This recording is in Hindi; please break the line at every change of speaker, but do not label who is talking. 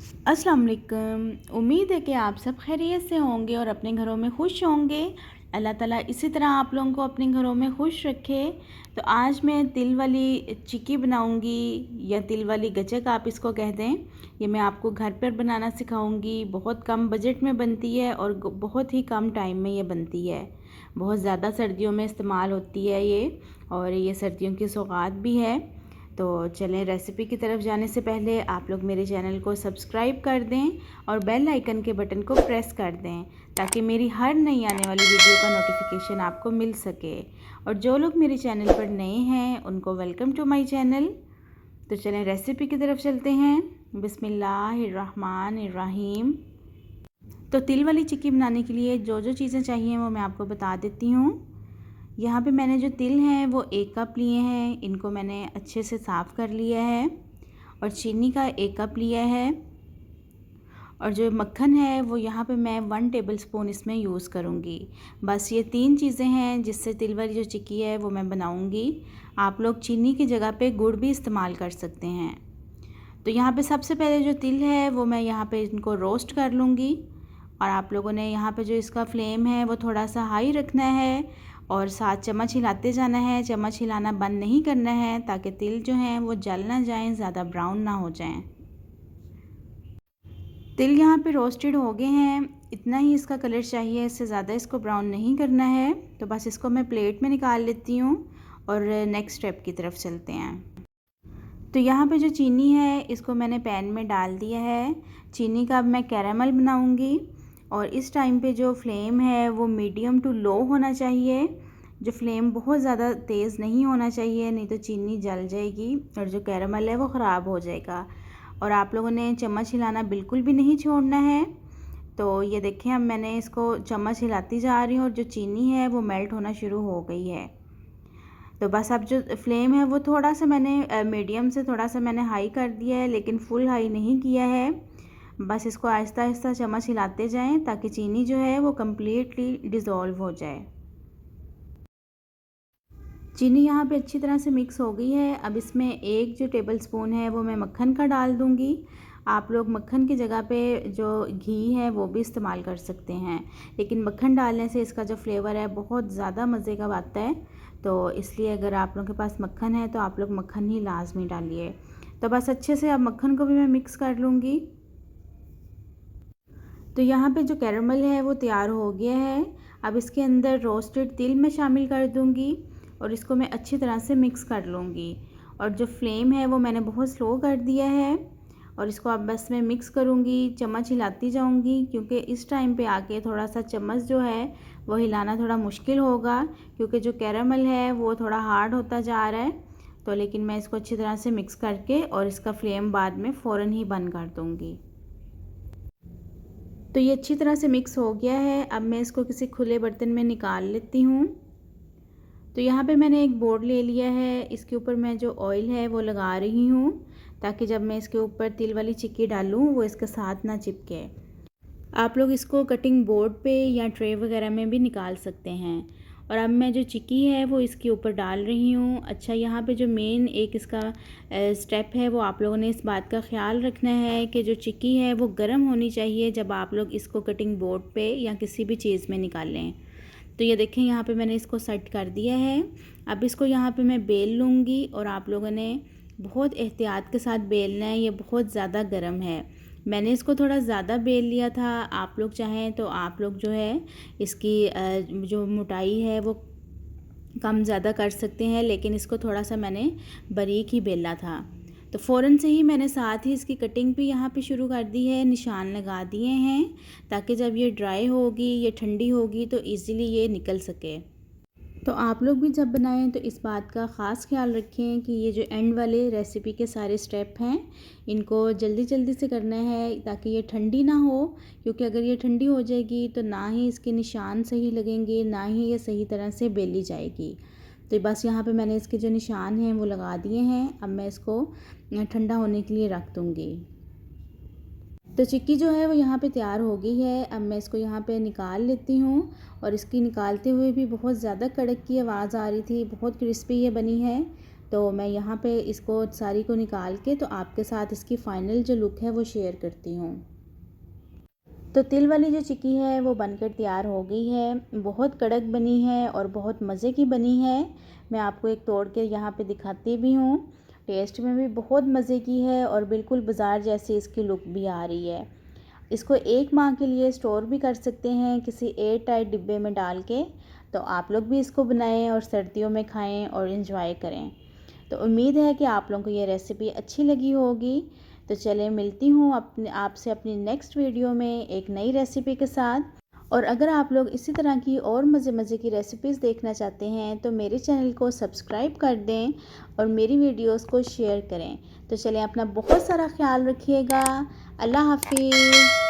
अस्सलाम वालेकुम। उम्मीद है कि आप सब खैरियत से होंगे और अपने घरों में खुश होंगे। अल्लाह ताला इसी तरह आप लोगों को अपने घरों में खुश रखे। तो आज मैं तिल वाली चिक्की बनाऊंगी या तिल वाली गचक आप इसको कह दें। ये मैं आपको घर पर बनाना सिखाऊंगी। बहुत कम बजट में बनती है और बहुत ही कम टाइम में ये बनती है। बहुत ज़्यादा सर्दियों में इस्तेमाल होती है ये, और ये सर्दियों की सौगात भी है। तो चलें, रेसिपी की तरफ जाने से पहले आप लोग मेरे चैनल को सब्सक्राइब कर दें और बेल आइकन के बटन को प्रेस कर दें ताकि मेरी हर नई आने वाली वीडियो का नोटिफिकेशन आपको मिल सके। और जो लोग मेरे चैनल पर नए हैं उनको वेलकम टू माय चैनल। तो चलें रेसिपी की तरफ चलते हैं। बिस्मिल्लाहिर्रहमानिर्रहीम। तो तिल वाली चिक्की बनाने के लिए जो जो चीज़ें चाहिए वो मैं आपको बता देती हूँ। यहाँ पे मैंने जो तिल हैं वो 1 कप लिए हैं, इनको मैंने अच्छे से साफ़ कर लिया है। और चीनी का 1 कप लिया है। और जो मक्खन है वो यहाँ पे मैं 1 टेबलस्पून इसमें यूज़ करूँगी। बस ये 3 चीज़ें हैं जिससे तिल वाली जो चिक्की है वो मैं बनाऊँगी। आप लोग चीनी की जगह पे गुड़ भी इस्तेमाल कर सकते हैं। तो यहाँ पे सबसे पहले जो तिल है वो मैं यहाँ पे इनको रोस्ट कर लूँगी। और आप लोगों ने यहाँ पे जो इसका फ्लेम है वो थोड़ा सा हाई रखना है और साथ चम्मच हिलाते जाना है। चम्मच हिलाना बंद नहीं करना है ताकि तिल जो हैं वो जल ना जाएं, ज़्यादा ब्राउन ना हो जाएं। तिल यहाँ पे रोस्टेड हो गए हैं, इतना ही इसका कलर चाहिए, इससे ज़्यादा इसको ब्राउन नहीं करना है। तो बस इसको मैं प्लेट में निकाल लेती हूँ और नेक्स्ट स्टेप की तरफ चलते हैं। तो यहाँ पे जो चीनी है इसको मैंने पैन में डाल दिया है। चीनी का अब मैं कैरामल बनाऊँगी। और इस टाइम पे जो फ्लेम है वो मीडियम टू लो होना चाहिए। जो फ्लेम बहुत ज़्यादा तेज़ नहीं होना चाहिए, नहीं तो चीनी जल जाएगी और जो कैरामल है वो ख़राब हो जाएगा। और आप लोगों ने चम्मच हिलाना बिल्कुल भी नहीं छोड़ना है। तो ये देखें, अब मैंने इसको चम्मच हिलाती जा रही हूँ और जो चीनी है वो मेल्ट होना शुरू हो गई है। तो बस अब जो फ्लेम है वो थोड़ा सा मैंने मीडियम से थोड़ा सा मैंने हाई कर दिया है, लेकिन फुल हाई नहीं किया है। बस इसको आहिस्ता आहिस्ता चम्मच हिलाते जाएं ताकि चीनी जो है वो कम्प्लीटली डिज़ोल्व हो जाए। चीनी यहाँ पे अच्छी तरह से मिक्स हो गई है। अब इसमें 1 जो टेबलस्पून है वो मैं मक्खन का डाल दूँगी। आप लोग मक्खन की जगह पे जो घी है वो भी इस्तेमाल कर सकते हैं, लेकिन मक्खन डालने से इसका जो फ्लेवर है बहुत ज़्यादा मज़े का आता है। तो इसलिए अगर आप लोगों के पास मक्खन है तो आप लोग मक्खन ही लाजमी डालिए। तो बस अच्छे से अब मक्खन को भी मैं मिक्स कर लूँगी। तो यहाँ पे जो कैरामल है वो तैयार हो गया है। अब इसके अंदर रोस्टेड तिल मैं शामिल कर दूँगी और इसको मैं अच्छी तरह से मिक्स कर लूँगी। और जो फ्लेम है वो मैंने बहुत स्लो कर दिया है और इसको अब बस मैं मिक्स करूँगी, चम्मच हिलाती जाऊँगी, क्योंकि इस टाइम पे आके थोड़ा सा चम्मच जो है वो हिलाना थोड़ा मुश्किल होगा, क्योंकि जो कैरामल है वो थोड़ा हार्ड होता जा रहा है। तो लेकिन मैं इसको अच्छी तरह से मिक्स करके और इसका फ्लेम बाद में फ़ौरन ही बंद कर दूँगी। तो ये अच्छी तरह से मिक्स हो गया है। अब मैं इसको किसी खुले बर्तन में निकाल लेती हूँ। तो यहाँ पे मैंने एक बोर्ड ले लिया है, इसके ऊपर मैं जो ऑयल है वो लगा रही हूँ ताकि जब मैं इसके ऊपर तिल वाली चिक्की डालूँ वो इसके साथ ना चिपके। आप लोग इसको कटिंग बोर्ड पे या ट्रे वगैरह में भी निकाल सकते हैं। और अब मैं जो चिक्की है वो इसके ऊपर डाल रही हूँ। अच्छा, यहाँ पे जो मेन एक इसका स्टेप है वो आप लोगों ने इस बात का ख्याल रखना है कि जो चिक्की है वो गर्म होनी चाहिए जब आप लोग इसको कटिंग बोर्ड पे या किसी भी चीज़ में निकालें। तो ये देखें, यहाँ पे मैंने इसको सेट कर दिया है। अब इसको यहाँ पे मैं बेल लूँगी और आप लोगों ने बहुत एहतियात के साथ बेलना है, ये बहुत ज़्यादा गर्म है। मैंने इसको थोड़ा ज़्यादा बेल लिया था, आप लोग चाहें तो आप लोग जो है इसकी जो मोटाई है वो कम ज़्यादा कर सकते हैं, लेकिन इसको थोड़ा सा मैंने बारीक ही बेला था। तो फ़ौरन से ही मैंने साथ ही इसकी कटिंग भी यहाँ पे शुरू कर दी है, निशान लगा दिए हैं ताकि जब ये ड्राई होगी, ये ठंडी होगी तो इजीली ये निकल सके। तो आप लोग भी जब बनाएं तो इस बात का ख़ास ख्याल रखें कि ये जो एंड वाले रेसिपी के सारे स्टेप हैं इनको जल्दी जल्दी से करना है ताकि ये ठंडी ना हो, क्योंकि अगर ये ठंडी हो जाएगी तो ना ही इसके निशान सही लगेंगे, ना ही ये सही तरह से बेली जाएगी। तो बस यहाँ पे मैंने इसके जो निशान हैं वो लगा दिए हैं। अब मैं इसको ठंडा होने के लिए रख दूँगी। तो चिक्की जो है वो यहाँ पे तैयार हो गई है। अब मैं इसको यहाँ पे निकाल लेती हूँ और इसकी निकालते हुए भी बहुत ज़्यादा कड़क की आवाज़ आ रही थी, बहुत क्रिस्पी ये बनी है। तो मैं यहाँ पे इसको सारी को निकाल के तो आपके साथ इसकी फ़ाइनल जो लुक है वो शेयर करती हूँ। तो तिल वाली जो चिक्की है वो बनकर तैयार हो गई है। बहुत कड़क बनी है और बहुत मज़े की बनी है। मैं आपको एक तोड़ के यहाँ पे दिखाती भी हूँ। टेस्ट में भी बहुत मज़े की है और बिल्कुल बाज़ार जैसी इसकी लुक भी आ रही है। इसको 1 माह के लिए स्टोर भी कर सकते हैं किसी एयर टाइट डिब्बे में डाल के। तो आप लोग भी इसको बनाएं और सर्दियों में खाएं और इन्जॉय करें। तो उम्मीद है कि आप लोगों को ये रेसिपी अच्छी लगी होगी। तो चलें मिलती हूँ आपसे अपनी नेक्स्ट वीडियो में एक नई रेसिपी के साथ। और अगर आप लोग इसी तरह की और मज़े की रेसिपीज़ देखना चाहते हैं तो मेरे चैनल को सब्सक्राइब कर दें और मेरी वीडियोस को शेयर करें। तो चलें अपना बहुत सारा ख्याल रखिएगा। अल्लाह हाफिज़।